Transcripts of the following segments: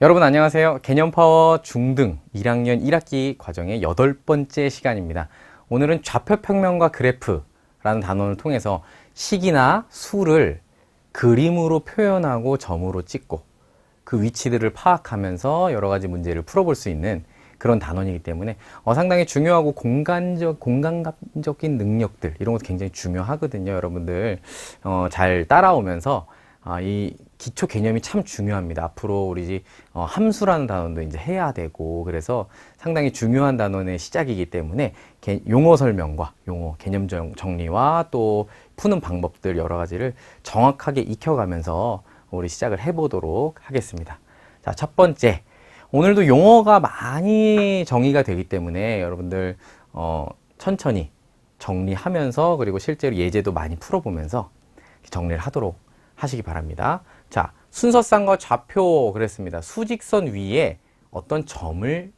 여러분 안녕하세요. 개념파워 중등 1학년 1학기 과정의 8번째 시간입니다. 오늘은 좌표평면과 그래프라는 단원을 통해서 식이나 수를 그림으로 표현하고 점으로 찍고 그 위치들을 파악하면서 여러 가지 문제를 풀어볼 수 있는 그런 단원이기 때문에 상당히 중요하고 공간적인 능력들 이런 것도 굉장히 중요하거든요. 여러분들 잘 따라오면서 이 기초 개념이 참 중요합니다. 앞으로 우리 함수라는 단원도 이제 해야 되고 그래서 상당히 중요한 단원의 시작이기 때문에 용어 설명과 용어 개념 정리와 또 푸는 방법들 여러 가지를 정확하게 익혀가면서 우리 시작을 해보도록 하겠습니다. 자, 첫 번째. 오늘도 용어가 많이 정의가 되기 때문에 여러분들 천천히 정리하면서 그리고 실제로 예제도 많이 풀어보면서 정리를 하도록 하시기 바랍니다. 자, 순서쌍과 좌표 그랬습니다. 수직선 위에 어떤 점을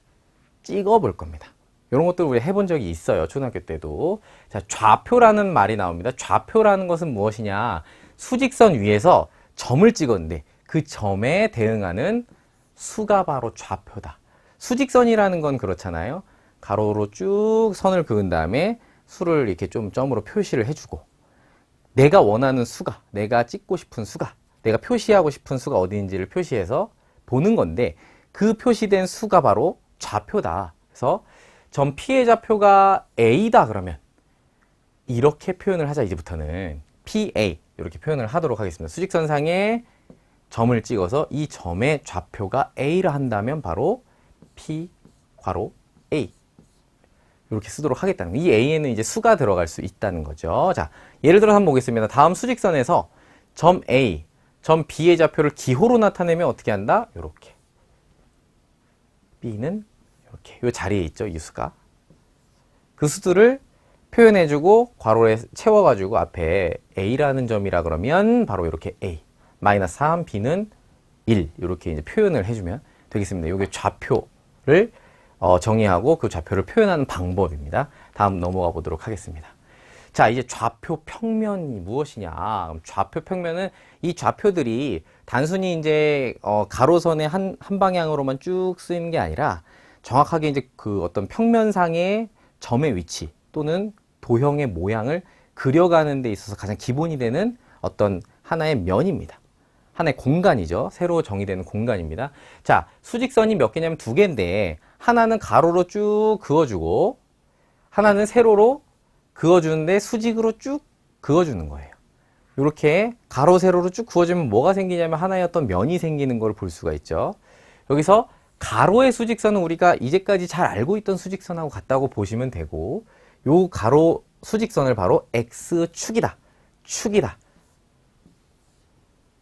찍어 볼 겁니다. 이런 것들 우리 해본 적이 있어요. 초등학교 때도. 자, 좌표라는 말이 나옵니다. 좌표라는 것은 무엇이냐? 수직선 위에서 점을 찍었는데 그 점에 대응하는 수가 바로 좌표다. 수직선이라는 건 그렇잖아요. 가로로 쭉 선을 그은 다음에 수를 이렇게 좀 점으로 표시를 해주고 내가 원하는 수가, 내가 찍고 싶은 수가, 내가 표시하고 싶은 수가 어디인지를 표시해서 보는 건데 그 표시된 수가 바로 좌표다. 그래서 점 P의 좌표가 A다 그러면 이렇게 표현을 하자. 이제부터는 PA 이렇게 표현을 하도록 하겠습니다. 수직선상에 점을 찍어서 이 점의 좌표가 A라 한다면 바로 P 괄호 A 이렇게 쓰도록 하겠다는 거예요. 이 A에는 이제 수가 들어갈 수 있다는 거죠. 자, 예를 들어서 한번 보겠습니다. 다음 수직선에서 점 A, 점 B의 좌표를 기호로 나타내면 어떻게 한다? 이렇게. B는 이렇게. 이 자리에 있죠, 이 수가. 그 수들을 표현해주고 괄호에 채워가지고 앞에 A라는 점이라 그러면 바로 이렇게 A. 마이너스 3, B는 1. 이렇게 이제 표현을 해주면 되겠습니다. 이게 좌표를 정의하고 그 좌표를 표현하는 방법입니다. 다음 넘어가 보도록 하겠습니다. 자, 이제 좌표 평면이 무엇이냐? 좌표 평면은 이 좌표들이 단순히 이제 가로선의 한 방향으로만 쭉 쓰이는 게 아니라 정확하게 이제 그 어떤 평면상의 점의 위치 또는 도형의 모양을 그려가는 데 있어서 가장 기본이 되는 어떤 하나의 면입니다. 하나의 공간이죠. 세로 정의되는 공간입니다. 자, 수직선이 몇 개냐면 두 개인데 하나는 가로로 쭉 그어주고 하나는 세로로 그어주는데 수직으로 쭉 그어주는 거예요. 이렇게 가로 세로로 쭉 그어주면 뭐가 생기냐면 하나의 어떤 면이 생기는 걸 볼 수가 있죠. 여기서 가로의 수직선은 우리가 이제까지 잘 알고 있던 수직선하고 같다고 보시면 되고 요 가로 수직선을 바로 X축이다. 축이다.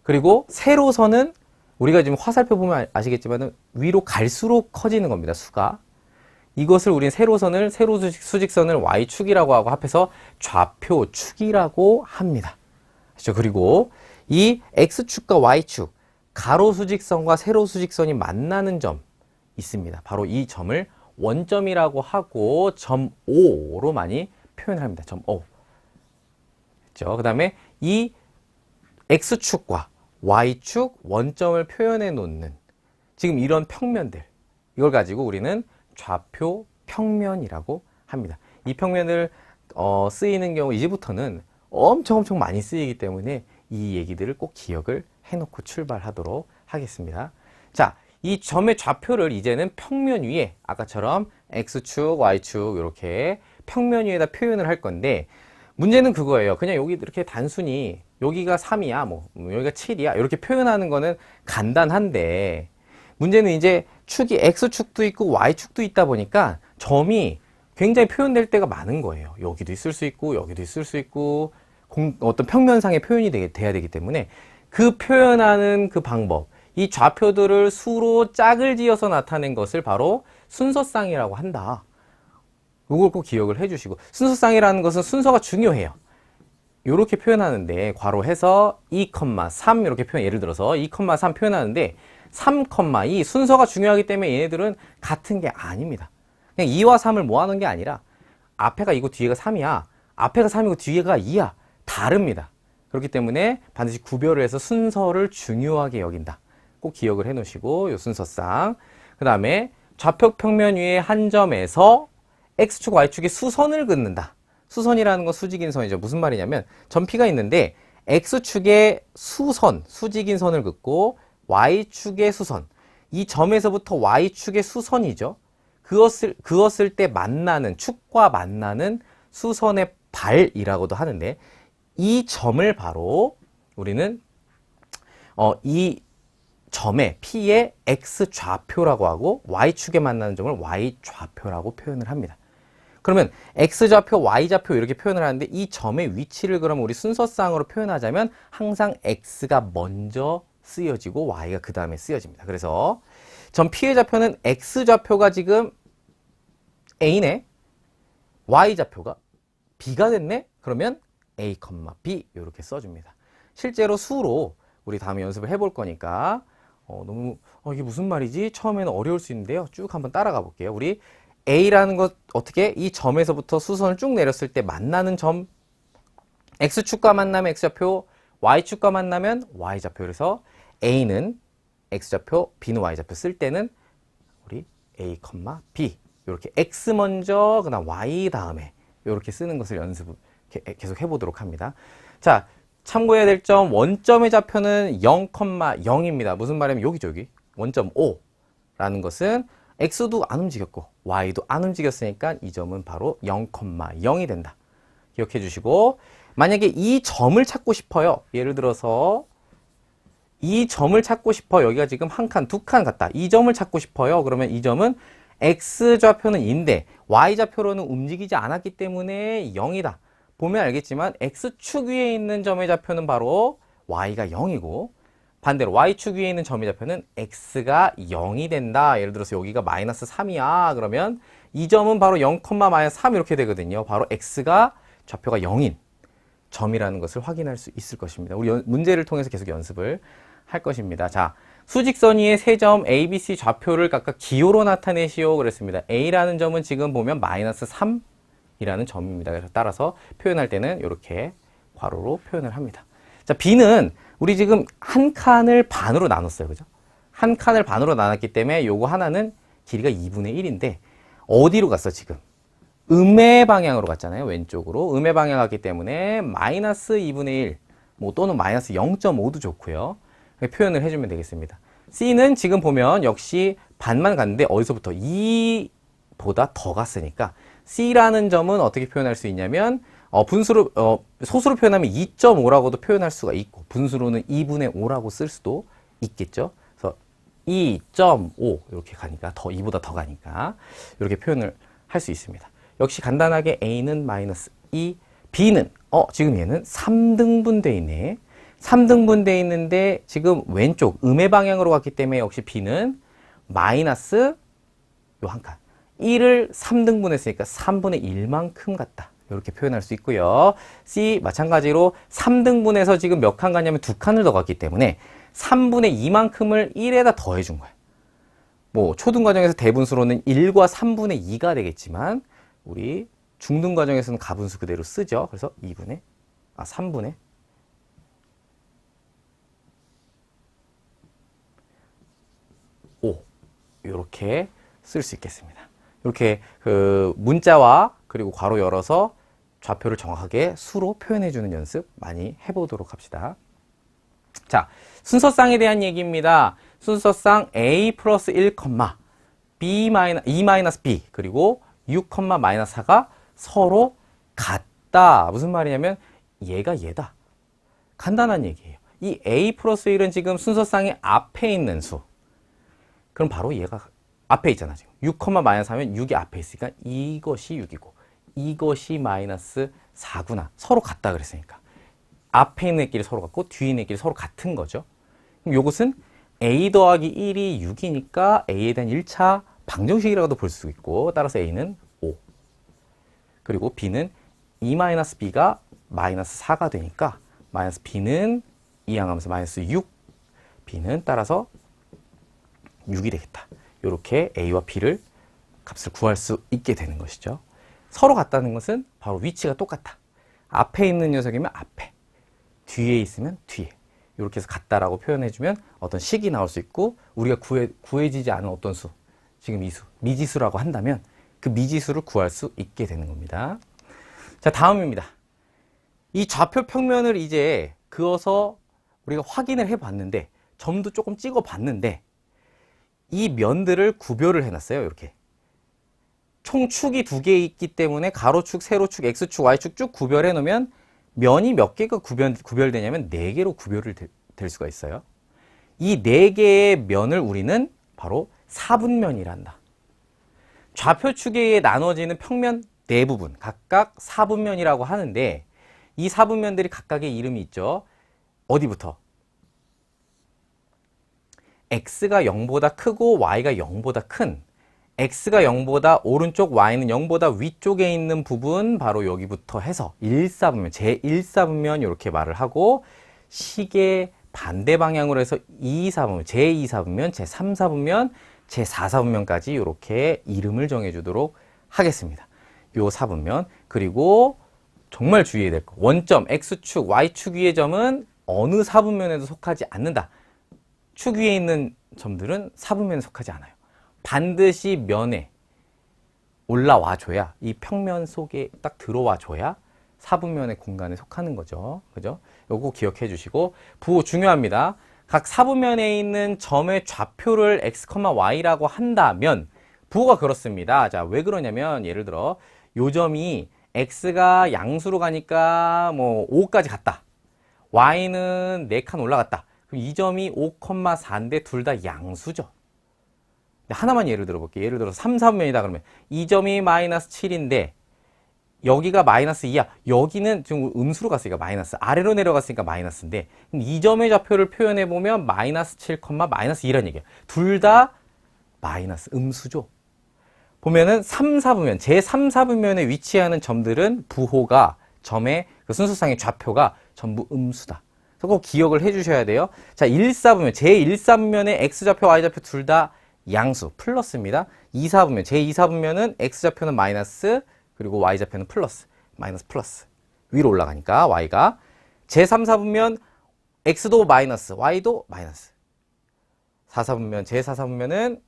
그리고 세로선은 우리가 지금 화살표 보면 아시겠지만 위로 갈수록 커지는 겁니다. 수가. 이것을 우리는 세로 수직선을 Y축이라고 하고 합해서 좌표축이라고 합니다. 그렇죠? 그리고 이 X축과 Y축, 가로 수직선과 세로 수직선이 만나는 점 있습니다. 바로 이 점을 원점이라고 하고 점 O로 많이 표현을 합니다. 점 O. 그렇죠? 그 다음에 이 X축과 Y축 원점을 표현해 놓는 지금 이런 평면들 이걸 가지고 우리는 좌표 평면이라고 합니다. 이 평면을 쓰이는 경우 이제부터는 엄청 많이 쓰이기 때문에 이 얘기들을 꼭 기억을 해놓고 출발하도록 하겠습니다. 자, 이 점의 좌표를 이제는 평면 위에 아까처럼 X축, Y축 이렇게 평면 위에다 표현을 할 건데 문제는 그거예요. 그냥 여기 이렇게 단순히 여기가 3이야, 여기가 7이야 이렇게 표현하는 거는 간단한데 문제는 이제 축이 X축도 있고 Y축도 있다 보니까 점이 굉장히 표현될 때가 많은 거예요. 여기도 있을 수 있고 여기도 있을 수 있고 어떤 평면상의 표현이 돼야 되기 때문에 그 표현하는 그 방법 이 좌표들을 수로 짝을 지어서 나타낸 것을 바로 순서쌍이라고 한다. 이걸 꼭 기억을 해주시고 순서쌍이라는 것은 순서가 중요해요. 이렇게 표현하는데 괄호해서 2,3 이렇게 표현 예를 들어서 2,3 표현하는데 3,2 순서가 중요하기 때문에 얘네들은 같은 게 아닙니다. 그냥 2와 3을 모아놓은 게 아니라 앞에가 2고 뒤에가 3이야. 앞에가 3이고 뒤에가 2야. 다릅니다. 그렇기 때문에 반드시 구별을 해서 순서를 중요하게 여긴다. 꼭 기억을 해 놓으시고, 요 순서상. 그 다음에 좌표 평면 위의 한 점에서 X축, Y축의 수선을 긋는다. 수선이라는 건 수직인 선이죠. 무슨 말이냐면, 점 P가 있는데, X축의 수선, 수직인 선을 긋고, Y축의 수선. 이 점에서부터 Y축의 수선이죠. 그었을 때 만나는, 축과 만나는 수선의 발이라고도 하는데, 이 점을 바로 우리는 이 점의 P의 X좌표라고 하고 Y축에 만나는 점을 Y좌표라고 표현을 합니다. 그러면 X좌표, Y좌표 이렇게 표현을 하는데 이 점의 위치를 그럼 우리 순서상으로 표현하자면 항상 X가 먼저 쓰여지고 Y가 그 다음에 쓰여집니다. 그래서 점 P의 좌표는 X좌표가 지금 A네, Y좌표가 B가 됐네? 그러면 A, B 이렇게 써줍니다. 실제로 수로 우리 다음에 연습을 해볼 거니까 너무 이게 무슨 말이지? 처음에는 어려울 수 있는데요. 쭉 한번 따라가 볼게요. 우리 A라는 것 어떻게? 이 점에서부터 수선을 쭉 내렸을 때 만나는 점 X축과 만나면 X좌표, Y축과 만나면 Y좌표. 그래서 A는 X좌표, B는 Y좌표 쓸 때는 우리 A, B 이렇게 X 먼저 그다음 Y 다음에 이렇게 쓰는 것을 연습을 계속 해보도록 합니다. 자, 참고해야 될 점, 원점의 좌표는 0,0입니다. 무슨 말이냐면 여기죠, 여기. 원점 5라는 것은 X도 안 움직였고 Y도 안 움직였으니까 이 점은 바로 0,0이 된다. 기억해 주시고, 만약에 이 점을 찾고 싶어요. 예를 들어서 이 점을 찾고 싶어. 여기가 지금 한 칸, 두 칸 같다. 이 점을 찾고 싶어요. 그러면 이 점은 X좌표는 인데 Y좌표로는 움직이지 않았기 때문에 0이다. 보면 알겠지만 X축 위에 있는 점의 좌표는 바로 Y가 0이고 반대로 Y축 위에 있는 점의 좌표는 X가 0이 된다. 예를 들어서 여기가 마이너스 3이야. 그러면 이 점은 바로 0,-3 이렇게 되거든요. 바로 X가 좌표가 0인 점이라는 것을 확인할 수 있을 것입니다. 우리 문제를 통해서 계속 연습을 할 것입니다. 자, 수직선 위에 세 점 A, B, C 좌표를 각각 기호로 나타내시오 그랬습니다. A라는 점은 지금 보면 마이너스 3이라는 점입니다. 그래서 따라서 표현할 때는 이렇게 괄호로 표현을 합니다. 자, B는 우리 지금 한 칸을 반으로 나눴어요. 그죠? 한 칸을 반으로 나눴기 때문에 요거 하나는 길이가 2분의 1인데 어디로 갔어 지금? 음의 방향으로 갔잖아요. 왼쪽으로. 음의 방향 갔기 때문에 마이너스 2분의 1 뭐 또는 마이너스 0.5도 좋고요. 표현을 해주면 되겠습니다. C는 지금 보면 역시 반만 갔는데 어디서부터 2보다 더 갔으니까 C라는 점은 어떻게 표현할 수 있냐면 분수로 소수로 표현하면 2.5라고도 표현할 수가 있고 분수로는 2분의 5라고 쓸 수도 있겠죠. 그래서 2.5 이렇게 가니까 더 2보다 더 가니까 이렇게 표현을 할 수 있습니다. 역시 간단하게 A는 마이너스 2, B는 지금 얘는 3등분돼 있네. 3등분돼 있는데 지금 왼쪽 음의 방향으로 갔기 때문에 역시 B는 마이너스 요 한 칸 1을 3등분했으니까 3분의 1만큼 갔다. 이렇게 표현할 수 있고요. C 마찬가지로 3등분해서 지금 몇 칸 갔냐면 두 칸을 더 갔기 때문에 3분의 2만큼을 1에다 더해 준 거예요. 뭐 초등 과정에서 대분수로는 1과 3분의 2가 되겠지만 우리 중등 과정에서는 가분수 그대로 쓰죠. 그래서 3분의 5 이렇게 쓸 수 있겠습니다. 이렇게 그 문자와 그리고 괄호 열어서 좌표를 정확하게 수로 표현해 주는 연습 많이 해보도록 합시다. 자, 순서쌍에 대한 얘기입니다. 순서쌍 A 플러스 1, B 마이너스 B 그리고 6, 마이너스 4가 서로 같다. 무슨 말이냐면 얘가 얘다. 간단한 얘기예요. 이 A 플러스 1은 지금 순서쌍의 앞에 있는 수. 그럼 바로 얘가 앞에 있잖아. 지금 6, 마이너스 4면 6이 앞에 있으니까 이것이 6이고 이것이 마이너스 4구나. 서로 같다 그랬으니까. 앞에 있는 애끼리 서로 같고 뒤에 있는 애끼리 서로 같은 거죠. 그럼 이것은 A 더하기 1이 6이니까 A에 대한 1차 방정식이라고도 볼 수 있고 따라서 A는 5. 그리고 B는 2-B가 마이너스 4가 되니까 마이너스 B는 이항하면서 마이너스 6. B는 따라서 6이 되겠다. 이렇게 A와 B를 값을 구할 수 있게 되는 것이죠. 서로 같다는 것은 바로 위치가 똑같다. 앞에 있는 녀석이면 앞에, 뒤에 있으면 뒤에. 이렇게 해서 같다라고 표현해주면 어떤 식이 나올 수 있고, 우리가 구해지지 않은 어떤 수, 지금 이 수, 미지수라고 한다면 그 미지수를 구할 수 있게 되는 겁니다. 자, 다음입니다. 이 좌표 평면을 이제 그어서 우리가 확인을 해 봤는데, 점도 조금 찍어 봤는데, 이 면들을 구별을 해놨어요. 이렇게. 총 축이 2개 있기 때문에 가로축, 세로축, x축, y축 쭉 구별해 놓으면 면이 몇 개가 구별되냐면 4개로 구별을 될 수가 있어요. 이 4개의 면을 우리는 바로 사분면이란다. 좌표축에 나눠지는 평면 4부분, 각각 사분면이라고 하는데, 이 사분면들이 각각의 이름이 있죠. 어디부터? x가 0보다 크고 y가 0보다 큰, x가 0보다 오른쪽, y는 0보다 위쪽에 있는 부분, 바로 여기부터 해서 1사분면, 제1사분면 이렇게 말을 하고, 식의 반대 방향으로 해서 2사분면, 제2사분면, 제3사분면, 제4사분면까지 이렇게 이름을 정해주도록 하겠습니다. 요 사분면. 그리고 정말 주의해야 될 거, 원점, x축, y축 위의 점은 어느 사분면에도 속하지 않는다. 축 위에 있는 점들은 사분면에 속하지 않아요. 반드시 면에 올라와 줘야, 이 평면 속에 딱 들어와 줘야 사분면의 공간에 속하는 거죠. 그죠? 요거 기억해 주시고, 부호 중요합니다. 각 사분면에 있는 점의 좌표를 x, y라고 한다면 부호가 그렇습니다. 자, 왜 그러냐면, 예를 들어 요 점이 x가 양수로 가니까 뭐 5까지 갔다. y는 4칸 올라갔다. 그럼 이 점이 5,4인데 둘 다 양수죠. 하나만 예를 들어볼게요. 예를 들어서 3, 4분면이다 그러면 이 점이 마이너스 7인데 여기가 마이너스 2야. 여기는 지금 음수로 갔으니까 마이너스, 아래로 내려갔으니까 마이너스인데, 그럼 이 점의 좌표를 표현해보면 마이너스 7, 마이너스 2란 얘기야. 둘 다 마이너스, 음수죠. 보면은 3, 4분면, 제3, 4분면에 위치하는 점들은 부호가, 점의 그 순서상의 좌표가 전부 음수다. 그래서 꼭 기억을 해주셔야 돼요. 자, 1, 4분면, 제1, 4분면에 x좌표, y좌표 둘 다 양수, 플러스입니다. 2, 4분면, 제2, 4분면은 x좌표는 마이너스, 그리고 y좌표는 플러스, 마이너스 플러스. 위로 올라가니까 y가. 제3, 4분면 x도 마이너스, y도 마이너스. 4, 4분면, 제4, 4분면은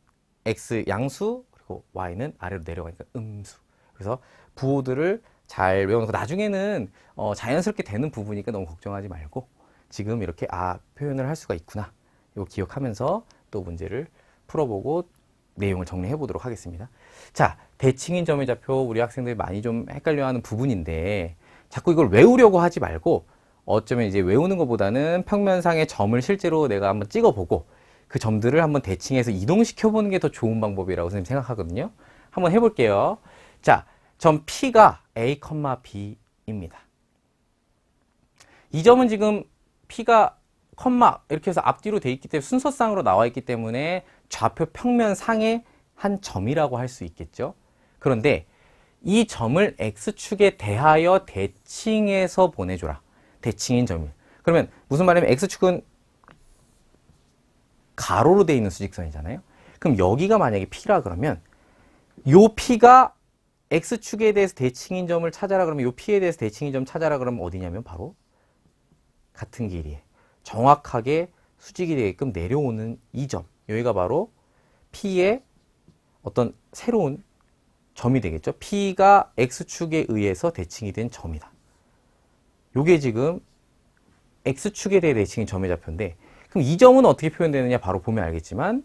x 양수, 그리고 y는 아래로 내려가니까 음수. 그래서 부호들을 잘 외워놓고 나중에는 자연스럽게 되는 부분이니까 너무 걱정하지 말고, 지금 이렇게 표현을 할 수가 있구나, 이거 기억하면서 또 문제를 풀어보고 내용을 정리해 보도록 하겠습니다. 자, 대칭인 점의 좌표, 우리 학생들이 많이 좀 헷갈려하는 부분인데, 자꾸 이걸 외우려고 하지 말고, 어쩌면 이제 외우는 것보다는 평면상의 점을 실제로 내가 한번 찍어보고 그 점들을 한번 대칭해서 이동시켜 보는 게 더 좋은 방법이라고 선생님 생각하거든요. 한번 해볼게요. 자, 점 P가 A, B입니다. 이 점은 지금 P가 이렇게 해서 앞뒤로 돼 있기 때문에, 순서상으로 나와 있기 때문에 좌표 평면상의 한 점이라고 할 수 있겠죠. 그런데 이 점을 X축에 대하여 대칭해서 보내줘라. 대칭인 점이. 그러면 무슨 말이냐면, X축은 가로로 되어 있는 수직선이잖아요. 그럼 여기가 만약에 P라 그러면, 요 P가 X축에 대해서 대칭인 점을 찾아라 그러면, 요 P에 대해서 대칭인 점 찾아라 그러면 어디냐면 바로 같은 길이에 정확하게 수직이 되게끔 내려오는 이 점, 여기가 바로 P의 어떤 새로운 점이 되겠죠. P가 X축에 의해서 대칭이 된 점이다. 요게 지금 X축에 대해 대칭인 점의 좌표인데, 그럼 이 점은 어떻게 표현되느냐 바로 보면 알겠지만,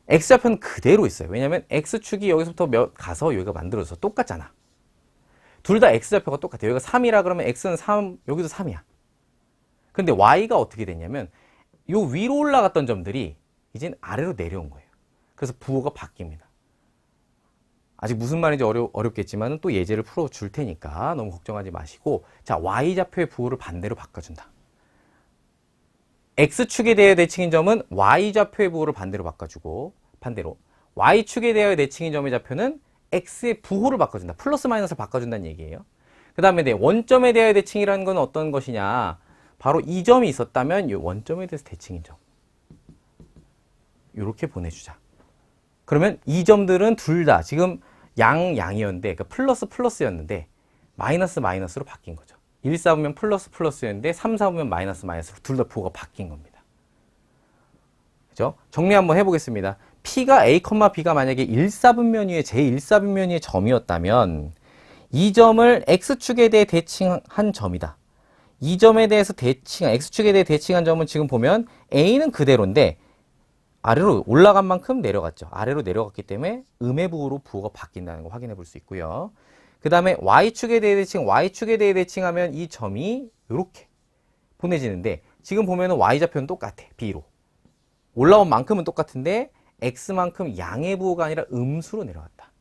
X좌표는 그대로 있어요. 왜냐하면 X축이 여기서부터 가서 여기가 만들어져서 똑같잖아. 둘 다 X좌표가 똑같아요. 여기가 3이라 그러면 X는 3, 여기도 3이야. 근데 Y가 어떻게 됐냐면, 요 위로 올라갔던 점들이 이젠 아래로 내려온 거예요. 그래서 부호가 바뀝니다. 아직 무슨 말인지 어렵겠지만 또 예제를 풀어줄 테니까 너무 걱정하지 마시고, 자, Y좌표의 부호를 반대로 바꿔준다. X축에 대해 대칭인 점은 Y좌표의 부호를 반대로 바꿔주고, 반대로 Y축에 대해 대칭인 점의 좌표는 X의 부호를 바꿔준다. 플러스 마이너스를 바꿔준다는 얘기예요. 그 다음에 원점에 대해 대칭이라는 건 어떤 것이냐, 바로 이 점이 있었다면 이 원점에 대해서 대칭인 점, 이렇게 보내주자. 그러면 이 점들은 둘 다 지금 양이었는데, 그러니까 플러스 플러스였는데 마이너스 마이너스로 바뀐 거죠. 1, 4보면 플러스 플러스였는데 3, 4보면 마이너스 마이너스로 둘 다 부호가 바뀐 겁니다. 그죠? 정리 한번 해보겠습니다. P가 A, B가 만약에 1사분면 위에 제1사분면 위의 점이었다면 이 점을 X축에 대해 대칭한 점이다. 이 점에 대해서 X축에 대해 대칭한 점은 지금 보면 A는 그대로인데 아래로 올라간 만큼 내려갔죠. 아래로 내려갔기 때문에 음의 부호로 부호가 바뀐다는 거 확인해 볼 수 있고요. 그 다음에 Y축에 대해 대칭하면 이 점이 이렇게 보내지는데 지금 보면은 Y좌표는 똑같아. B로. 올라온 만큼은 똑같은데 X만큼 양의 부호가 아니라 음수로 내려갔다.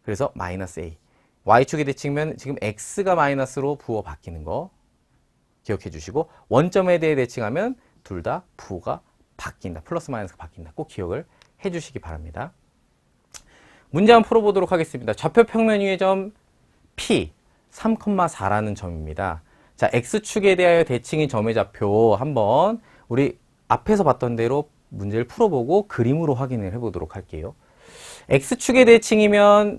그래서 마이너스 A. Y축에 대칭하면 지금 X가 마이너스로 부호 바뀌는 거 기억해 주시고 원점에 대해 대칭하면 둘 다 부호가 바뀐다. 플러스 마이너스가 바뀐다. 꼭 기억을 해 주시기 바랍니다. 문제 한번 풀어보도록 하겠습니다. 좌표 평면 위의 점 P 3,4라는 점입니다. 자, X축에 대하여 대칭인 점의 좌표 한번 우리 앞에서 봤던 대로 문제를 풀어보고 그림으로 확인을 해보도록 할게요. X축의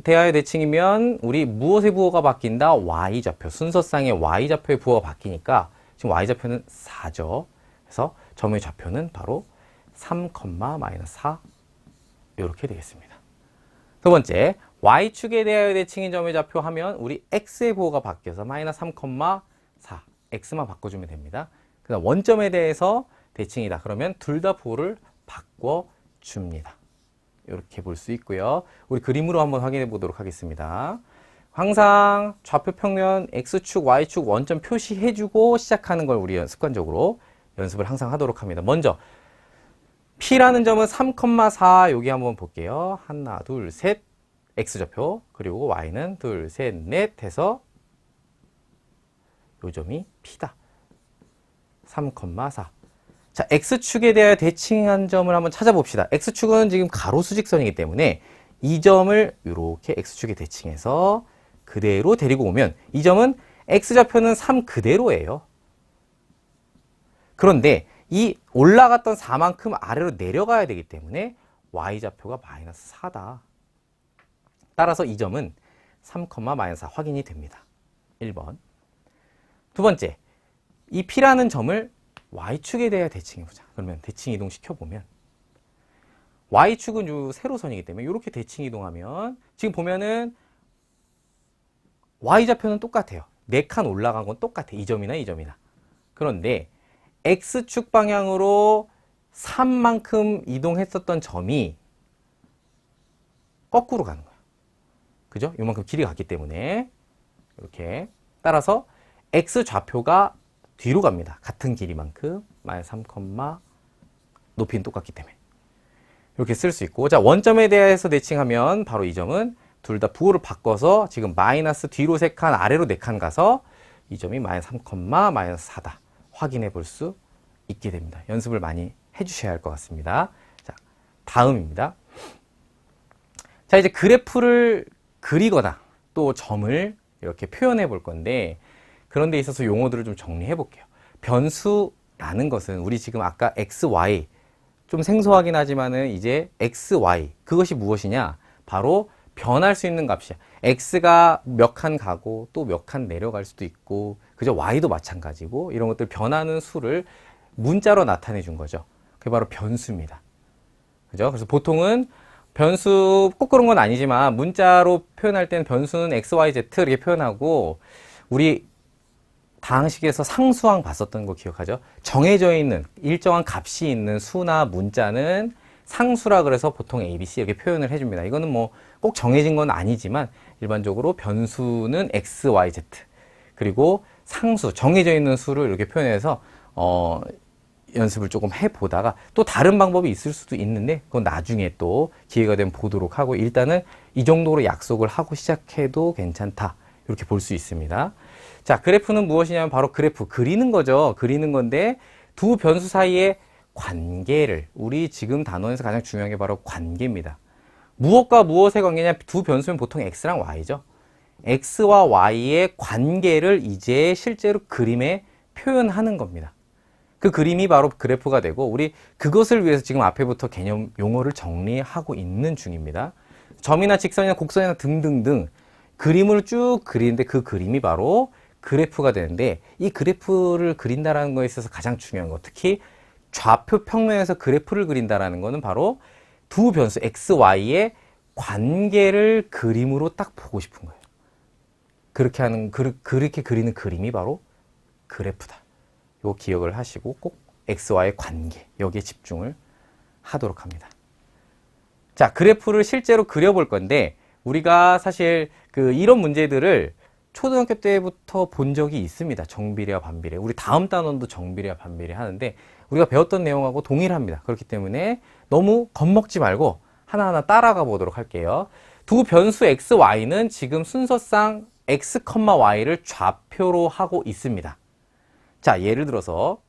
대하여 대칭이면 우리 무엇의 부호가 바뀐다? Y좌표. 순서상의 Y좌표의 부호가 바뀌니까 지금 Y좌표는 4죠. 그래서 점의 좌표는 바로 3,-4 이렇게 되겠습니다. 두 번째, Y축에 대하여 대칭인 점의 좌표 하면 우리 X의 부호가 바뀌어서 마이너스 3,4 X만 바꿔주면 됩니다. 그 다음 원점에 대해서 대칭이다. 그러면 둘 다 부호를 바꿔줍니다. 이렇게 볼 수 있고요. 우리 그림으로 한번 확인해 보도록 하겠습니다. 항상 좌표 평면 X축, Y축 원점 표시해주고 시작하는 걸 우리 습관적으로 연습을 항상 하도록 합니다. 먼저 P라는 점은 3,4 여기 한번 볼게요. 하나, 둘, 셋 X좌표 그리고 Y는 둘, 셋, 넷 해서 요 점이 P다. 3,4 자, X축에 대하여 대칭한 점을 한번 찾아봅시다. X축은 지금 가로 수직선이기 때문에 이 점을 이렇게 X축에 대칭해서 그대로 데리고 오면 이 점은 X좌표는 3 그대로예요. 그런데 이 올라갔던 4만큼 아래로 내려가야 되기 때문에 Y좌표가 마이너스 4다. 따라서 이 점은 3,-4 확인이 됩니다. 1번. 두 번째, 이 P라는 점을 Y축에 대해 대칭해보자. 그러면 대칭 이동 시켜보면 Y축은 요 세로선이기 때문에 이렇게 대칭 이동하면 지금 보면은 Y좌표는 똑같아요. 4칸 올라간 건 똑같아. 이 점이나 이 점이나. 그런데 X축 방향으로 3만큼 이동했었던 점이 거꾸로 가는 거예요. 그죠? 요만큼 길이가 갔기 때문에 이렇게 따라서 X좌표가 뒤로 갑니다. 같은 길이만큼 마이너스 3, 높이는 똑같기 때문에 이렇게 쓸 수 있고 자 원점에 대해서 대칭하면 바로 이 점은 둘 다 부호를 바꿔서 지금 마이너스 뒤로 3칸 아래로 4칸 가서 이 점이 마이너스 3, 마이너스 4다 확인해 볼 수 있게 됩니다. 연습을 많이 해주셔야 할 것 같습니다. 자 다음입니다. 자 이제 그래프를 그리거나 또 점을 이렇게 표현해 볼 건데 그런 데 있어서 용어들을 좀 정리해 볼게요. 변수라는 것은 우리 지금 아까 x, y 좀 생소하긴 하지만은 이제 x, y 그것이 무엇이냐? 바로 변할 수 있는 값이야. x가 몇 칸 가고 또 몇 칸 내려갈 수도 있고 그죠? y도 마찬가지고 이런 것들 변하는 수를 문자로 나타내 준 거죠. 그게 바로 변수입니다. 그죠? 그래서 보통은 변수 꼭 그런 건 아니지만 문자로 표현할 때는 변수는 x, y, z 이렇게 표현하고 우리 다항식에서 상수항 봤었던 거 기억하죠? 정해져 있는 일정한 값이 있는 수나 문자는 상수라 그래서 보통 A, B, C 이렇게 표현을 해줍니다. 이거는 뭐 꼭 정해진 건 아니지만 일반적으로 변수는 X, Y, Z 그리고 상수, 정해져 있는 수를 이렇게 표현해서 연습을 조금 해보다가 또 다른 방법이 있을 수도 있는데 그건 나중에 또 기회가 되면 보도록 하고 일단은 이 정도로 약속을 하고 시작해도 괜찮다 이렇게 볼 수 있습니다. 자, 그래프는 무엇이냐면 바로 그래프, 그리는 거죠. 그리는 건데 두 변수 사이의 관계를 우리 지금 단원에서 가장 중요한 게 바로 관계입니다. 무엇과 무엇의 관계냐? 두 변수는 보통 x랑 y죠. x와 y의 관계를 이제 실제로 그림에 표현하는 겁니다. 그 그림이 바로 그래프가 되고 우리 그것을 위해서 지금 앞에부터 개념 용어를 정리하고 있는 중입니다. 점이나 직선이나 곡선이나 등등등 그림을 쭉 그리는데 그 그림이 바로 그래프가 되는데, 이 그래프를 그린다라는 거에 있어서 가장 중요한 거, 특히 좌표 평면에서 그래프를 그린다라는 거는 바로 두 변수 x, y의 관계를 그림으로 딱 보고 싶은 거예요. 그렇게 그리는 그림이 바로 그래프다. 요 기억을 하시고 꼭 x, y의 관계, 여기에 집중을 하도록 합니다. 자, 그래프를 실제로 그려볼 건데, 우리가 사실 이런 문제들을 초등학교 때부터 본 적이 있습니다. 정비례와 반비례. 우리 다음 단원도 정비례와 반비례 하는데 우리가 배웠던 내용하고 동일합니다. 그렇기 때문에 너무 겁먹지 말고 하나하나 따라가 보도록 할게요. 두 변수 x, y는 지금 순서상 x, y를 좌표로 하고 있습니다. 자, 예를 들어서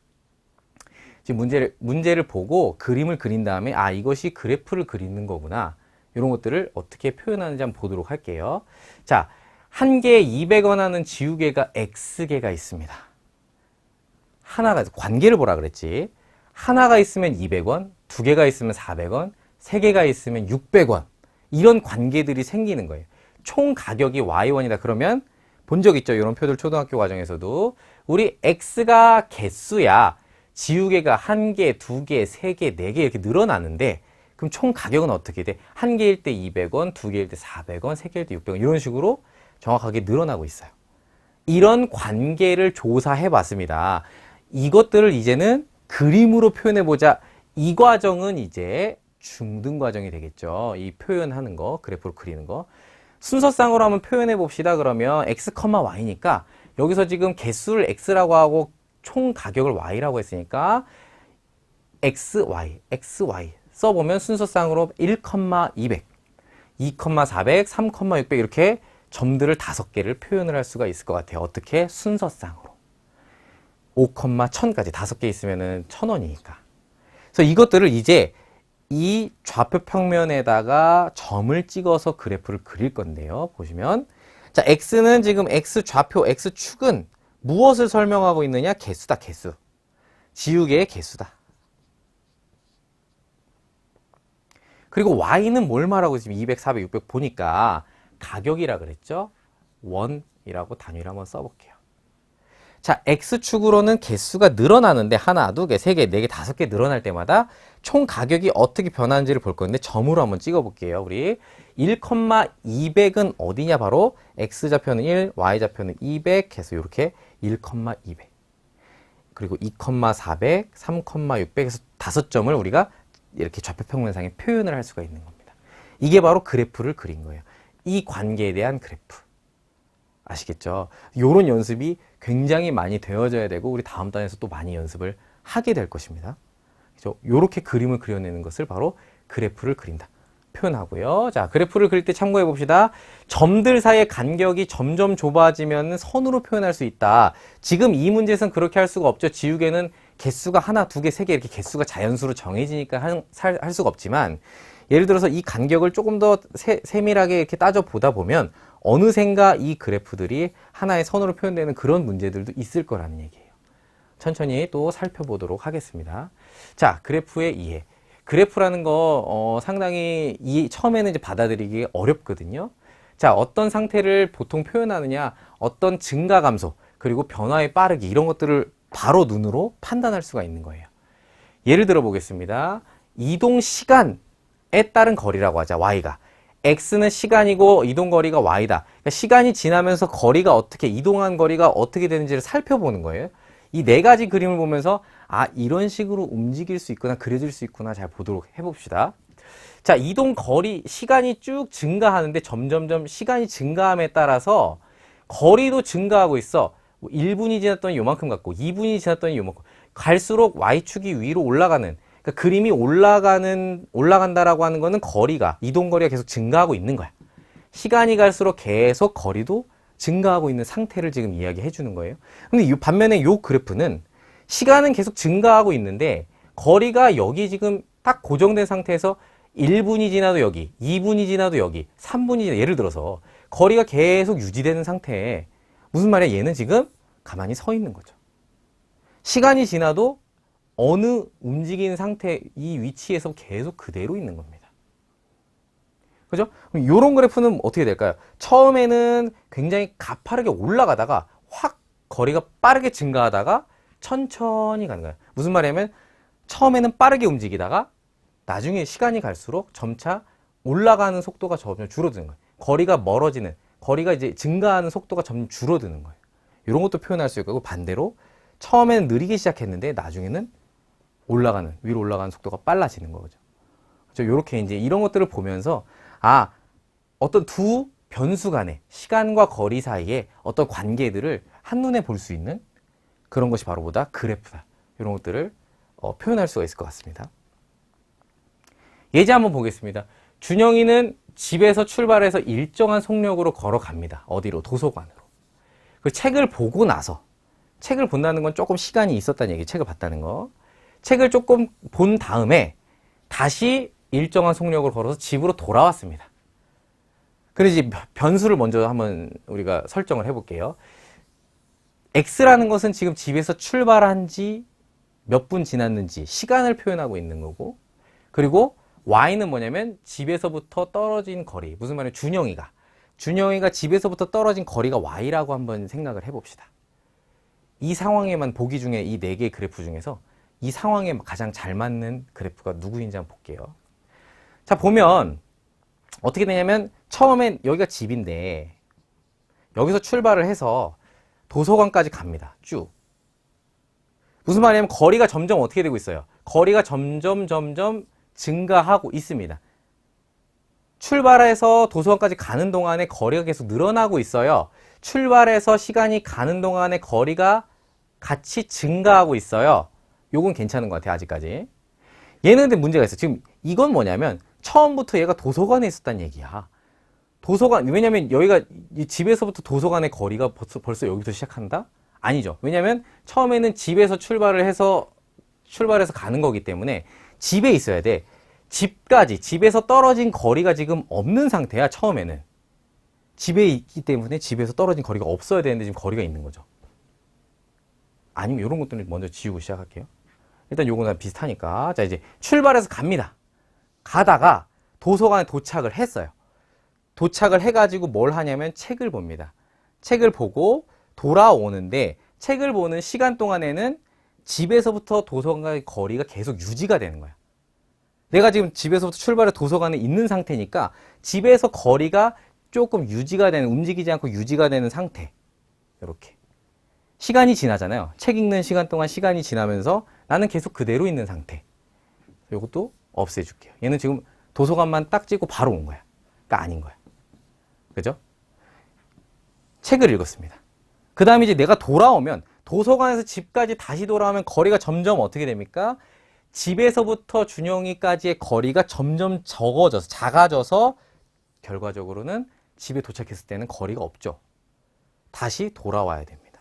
지금 문제를 보고 그림을 그린 다음에 아, 이것이 그래프를 그리는 거구나. 이런 것들을 어떻게 표현하는지 한번 보도록 할게요. 자, 한 개에 200원 하는 지우개가 X개가 있습니다. 하나가, 관계를 보라 그랬지. 하나가 있으면 200원, 두 개가 있으면 400원, 세 개가 있으면 600원. 이런 관계들이 생기는 거예요. 총 가격이 Y1이다. 그러면 본 적 있죠? 이런 표들 초등학교 과정에서도. 우리 X가 개수야. 지우개가 한 개, 두 개, 세 개, 네 개 이렇게 늘어나는데 그럼 총 가격은 어떻게 돼? 한 개일 때 200원, 두 개일 때 400원, 세 개일 때 600원 이런 식으로 정확하게 늘어나고 있어요. 이런 관계를 조사해 봤습니다. 이것들을 이제는 그림으로 표현해 보자. 이 과정은 이제 중등 과정이 되겠죠. 이 표현하는 거, 그래프로 그리는 거. 순서상으로 한번 표현해 봅시다. 그러면 x, y니까 여기서 지금 개수를 x라고 하고 총 가격을 y라고 했으니까 xy 써보면 순서상으로 1,200, 2,400, 3,600 이렇게 점들을 5개를 표현을 할 수가 있을 것 같아요. 어떻게? 순서상으로. 5,1000까지 5개 있으면은 1,000원이니까. 그래서 이것들을 이제 이 좌표 평면에다가 점을 찍어서 그래프를 그릴 건데요. 보시면. 자, x는 지금 x 좌표, x축은 무엇을 설명하고 있느냐? 개수다, 개수. 지우개의 개수다. 그리고 y는 뭘 말하고 있으면 200, 400, 600 보니까 가격이라 그랬죠? 원이라고 단위를 한번 써볼게요. 자, x축으로는 개수가 늘어나는데 하나, 두 개, 세 개, 네 개, 5개 늘어날 때마다 총 가격이 어떻게 변하는지를 볼 건데 점으로 한번 찍어볼게요. 우리 1,200은 어디냐? 바로 x좌표는 1, y좌표는 200 해서 이렇게 1,200 그리고 2,400, 3,600 해서 5점을 우리가 이렇게 좌표 평면상에 표현을 할 수가 있는 겁니다. 이게 바로 그래프를 그린 거예요. 이 관계에 대한 그래프. 아시겠죠? 요런 연습이 굉장히 많이 되어져야 되고 우리 다음 단에서 또 많이 연습을 하게 될 것입니다. 그렇죠? 요렇게 그림을 그려내는 것을 바로 그래프를 그린다. 표현하고요. 자, 그래프를 그릴 때 참고해 봅시다. 점들 사이의 간격이 점점 좁아지면 선으로 표현할 수 있다. 지금 이 문제에서는 그렇게 할 수가 없죠. 지우개는 개수가 하나, 두 개, 세 개 이렇게 개수가 자연수로 정해지니까 할 수가 없지만 예를 들어서 이 간격을 조금 더 세밀하게 이렇게 따져보다 보면 어느샌가 이 그래프들이 하나의 선으로 표현되는 그런 문제들도 있을 거라는 얘기예요. 천천히 또 살펴보도록 하겠습니다. 자, 그래프의 이해. 그래프라는 거 상당히 처음에는 이제 받아들이기 어렵거든요. 자, 어떤 상태를 보통 표현하느냐, 어떤 증가 감소, 그리고 변화의 빠르기 이런 것들을 바로 눈으로 판단할 수가 있는 거예요. 예를 들어 보겠습니다. 이동 시간에 따른 거리라고 하자, y가. x는 시간이고 이동 거리가 y다. 그러니까 시간이 지나면서 거리가 어떻게, 이동한 거리가 어떻게 되는지를 살펴보는 거예요. 이 네 가지 그림을 보면서 아, 이런 식으로 움직일 수 있구나, 그려질 수 있구나 잘 보도록 해봅시다. 자, 이동 거리, 시간이 쭉 증가하는데 점점점 시간이 증가함에 따라서 거리도 증가하고 있어. 1분이 지났더니 요만큼 갔고 2분이 지났더니 요만큼 갈수록 y축이 위로 올라가는, 그러니까 그림이 올라간다라고 하는 거는 거리가, 이동 거리가 계속 증가하고 있는 거야. 시간이 갈수록 계속 거리도 증가하고 있는 상태를 지금 이야기해 주는 거예요. 근데 반면에 이 그래프는 시간은 계속 증가하고 있는데 거리가 여기 지금 딱 고정된 상태에서 1분이 지나도 여기, 2분이 지나도 여기, 3분이 지나도, 예를 들어서 거리가 계속 유지되는 상태에 무슨 말이야? 얘는 지금 가만히 서 있는 거죠. 시간이 지나도 어느 움직이는 상태, 이 위치에서 계속 그대로 있는 겁니다. 그죠? 그럼 요런 그래프는 어떻게 될까요? 처음에는 굉장히 가파르게 올라가다가 확 거리가 빠르게 증가하다가 천천히 가는 거예요. 무슨 말이냐면 처음에는 빠르게 움직이다가 나중에 시간이 갈수록 점차 올라가는 속도가 점점 줄어드는 거예요. 거리가 멀어지는, 거리가 이제 증가하는 속도가 점점 줄어드는 거예요. 이런 것도 표현할 수 있고, 반대로 처음에는 느리게 시작했는데 나중에는 올라가는, 위로 올라가는 속도가 빨라지는 거죠. 그렇죠? 이렇게 이제 이런 것들을 보면서 어떤 두 변수 간의 시간과 거리 사이에 어떤 관계들을 한눈에 볼 수 있는 그런 것이 바로 보다 그래프다. 이런 것들을 표현할 수가 있을 것 같습니다. 예제 한번 보겠습니다. 준영이는 집에서 출발해서 일정한 속력으로 걸어갑니다. 어디로? 도서관으로. 그 책을 보고 나서, 책을 본다는 건 조금 시간이 있었다는 얘기, 책을 봤다는 거. 책을 조금 본 다음에 다시 일정한 속력으로 걸어서 집으로 돌아왔습니다. 그래서 이제 변수를 먼저 한번 우리가 설정을 해볼게요. X라는 것은 지금 집에서 출발한 지 몇 분 지났는지 시간을 표현하고 있는 거고, 그리고 Y는 뭐냐면 집에서부터 떨어진 거리. 무슨 말이냐면 준영이가 집에서부터 떨어진 거리가 Y라고 한번 생각을 해봅시다. 이 상황에만 보기 중에 이 4개의 그래프 중에서 이 상황에 가장 잘 맞는 그래프가 누구인지 한번 볼게요. 자, 보면 어떻게 되냐면 처음엔 여기가 집인데 여기서 출발을 해서 도서관까지 갑니다. 쭉. 무슨 말이냐면 거리가 점점 어떻게 되고 있어요? 거리가 점점 증가하고 있습니다. 출발해서 도서관까지 가는 동안에 거리가 계속 늘어나고 있어요. 출발해서 시간이 가는 동안에 거리가 같이 증가하고 있어요. 요건 괜찮은 것 같아요, 아직까지. 얘는 근데 문제가 있어요. 지금 이건 뭐냐면 처음부터 얘가 도서관에 있었다는 얘기야. 도서관, 왜냐면 여기가 집에서부터 도서관의 거리가 벌써 여기부터 시작한다? 아니죠. 왜냐면 처음에는 집에서 출발해서 가는 거기 때문에 집에 있어야 돼. 집에서 떨어진 거리가 지금 없는 상태야, 처음에는. 집에 있기 때문에 집에서 떨어진 거리가 없어야 되는데 지금 거리가 있는 거죠. 아니면 이런 것들을 먼저 지우고 시작할게요. 일단 요거는 비슷하니까. 자, 이제 출발해서 갑니다. 가다가 도서관에 도착을 했어요. 도착을 해가지고 뭘 하냐면 책을 봅니다. 책을 보고 돌아오는데 책을 보는 시간 동안에는 집에서부터 도서관의 거리가 계속 유지가 되는 거야. 내가 지금 집에서부터 출발해 도서관에 있는 상태니까 집에서 거리가 조금 유지가 되는, 움직이지 않고 유지가 되는 상태. 이렇게. 시간이 지나잖아요. 책 읽는 시간 동안 시간이 지나면서 나는 계속 그대로 있는 상태. 이것도 없애줄게요. 얘는 지금 도서관만 딱 찍고 바로 온 거야. 그러니까 아닌 거야. 그죠? 책을 읽었습니다. 그 다음에 이제 내가 돌아오면 도서관에서 집까지 다시 돌아오면 거리가 점점 어떻게 됩니까? 집에서부터 준영이까지의 거리가 점점 작아져서 결과적으로는 집에 도착했을 때는 거리가 없죠. 다시 돌아와야 됩니다.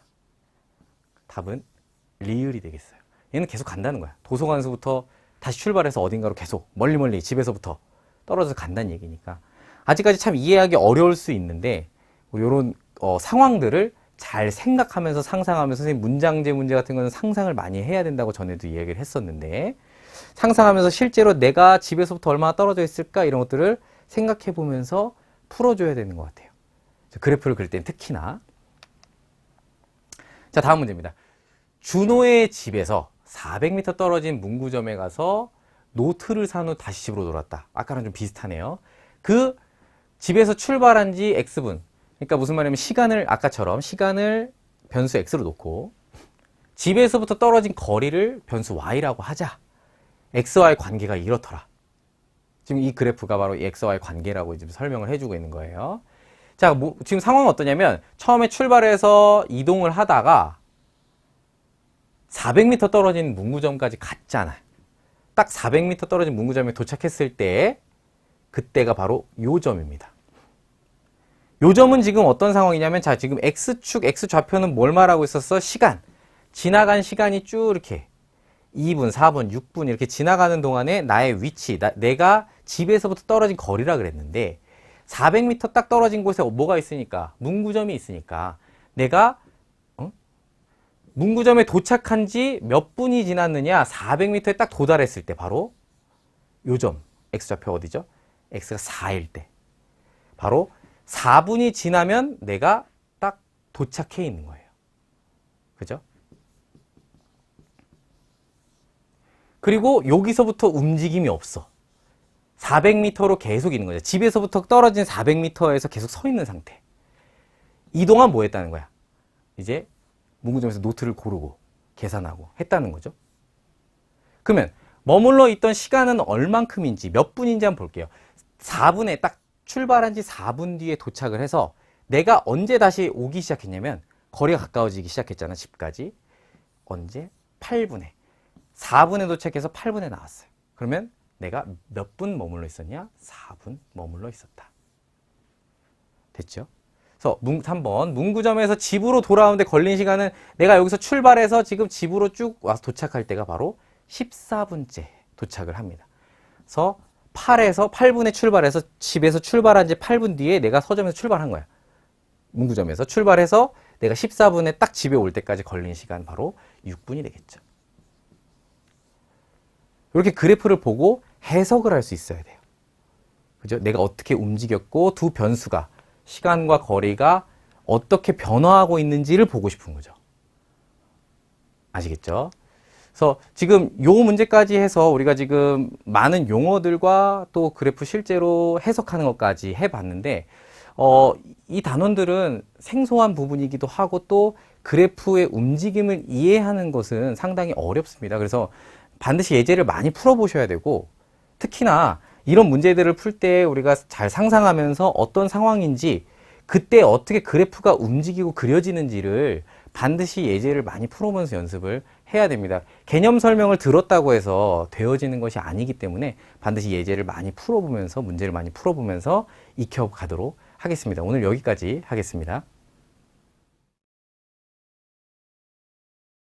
답은 리을이 되겠어요. 얘는 계속 간다는 거야. 도서관에서부터 다시 출발해서 어딘가로 계속 멀리 집에서부터 떨어져서 간다는 얘기니까 아직까지 참 이해하기 어려울 수 있는데 이런 상황들을 잘 생각하면서 상상하면서 선생님 문장제 문제 같은 거는 상상을 많이 해야 된다고 전에도 이야기를 했었는데 상상하면서 실제로 내가 집에서부터 얼마나 떨어져 있을까 이런 것들을 생각해 보면서 풀어줘야 되는 것 같아요. 그래프를 그릴 땐 특히나. 자, 다음 문제입니다. 준호의 집에서 400m 떨어진 문구점에 가서 노트를 산 후 다시 집으로 돌아왔다. 아까랑 좀 비슷하네요. 그 집에서 출발한 지 X분. 그러니까 무슨 말이냐면 시간을 아까처럼 시간을 변수 X로 놓고 집에서부터 떨어진 거리를 변수 Y라고 하자. X와의 관계가 이렇더라. 지금 이 그래프가 바로 이 X와의 관계라고 지금 설명을 해주고 있는 거예요. 자, 지금 상황은 어떠냐면 처음에 출발해서 이동을 하다가 400m 떨어진 문구점까지 갔잖아. 딱 400m 떨어진 문구점에 도착했을 때 그때가 바로 요 점입니다. 요 점은 지금 어떤 상황이냐면 자, 지금 X축, X좌표는 뭘 말하고 있었어? 시간. 지나간 시간이 쭉 이렇게 2분, 4분, 6분 이렇게 지나가는 동안에 나의 위치, 내가 집에서부터 떨어진 거리라 그랬는데 400m 딱 떨어진 곳에 뭐가 있으니까? 문구점이 있으니까 내가 문구점에 도착한 지 몇 분이 지났느냐? 400m에 딱 도달했을 때 바로 요 점, X좌표 어디죠? X가 4일 때. 바로 4분이 지나면 내가 딱 도착해 있는 거예요. 그죠? 그리고 여기서부터 움직임이 없어. 400m로 계속 있는 거죠. 집에서부터 떨어진 400m에서 계속 서 있는 상태. 이 동안 뭐 했다는 거야? 이제 문구점에서 노트를 고르고 계산하고 했다는 거죠. 그러면 머물러 있던 시간은 얼만큼인지 몇 분인지 한번 볼게요. 4분에 딱 출발한 지 4분 뒤에 도착을 해서 내가 언제 다시 오기 시작했냐면 거리가 가까워지기 시작했잖아. 집까지. 언제? 8분에. 4분에 도착해서 8분에 나왔어요. 그러면 내가 몇 분 머물러 있었냐? 4분 머물러 있었다. 됐죠? 그래서 3번 문구점에서 집으로 돌아오는데 걸린 시간은 내가 여기서 출발해서 지금 집으로 쭉 와서 도착할 때가 바로 14분째 도착을 합니다. 그래서 8분에 출발해서 집에서 출발한 지 8분 뒤에 내가 서점에서 출발한 거야. 문구점에서 출발해서 내가 14분에 딱 집에 올 때까지 걸린 시간 바로 6분이 되겠죠. 이렇게 그래프를 보고 해석을 할 수 있어야 돼요. 그죠? 내가 어떻게 움직였고 두 변수가 시간과 거리가 어떻게 변화하고 있는지를 보고 싶은 거죠. 아시겠죠? 그래서 지금 요 문제까지 해서 우리가 지금 많은 용어들과 또 그래프 실제로 해석하는 것까지 해봤는데 이 단원들은 생소한 부분이기도 하고 또 그래프의 움직임을 이해하는 것은 상당히 어렵습니다. 그래서 반드시 예제를 많이 풀어보셔야 되고 특히나 이런 문제들을 풀 때 우리가 잘 상상하면서 어떤 상황인지 그때 어떻게 그래프가 움직이고 그려지는지를 반드시 예제를 많이 풀어보면서 연습을 해야 됩니다. 개념 설명을 들었다고 해서 되어지는 것이 아니기 때문에 반드시 예제를 많이 풀어보면서 문제를 많이 풀어보면서 익혀가도록 하겠습니다. 오늘 여기까지 하겠습니다.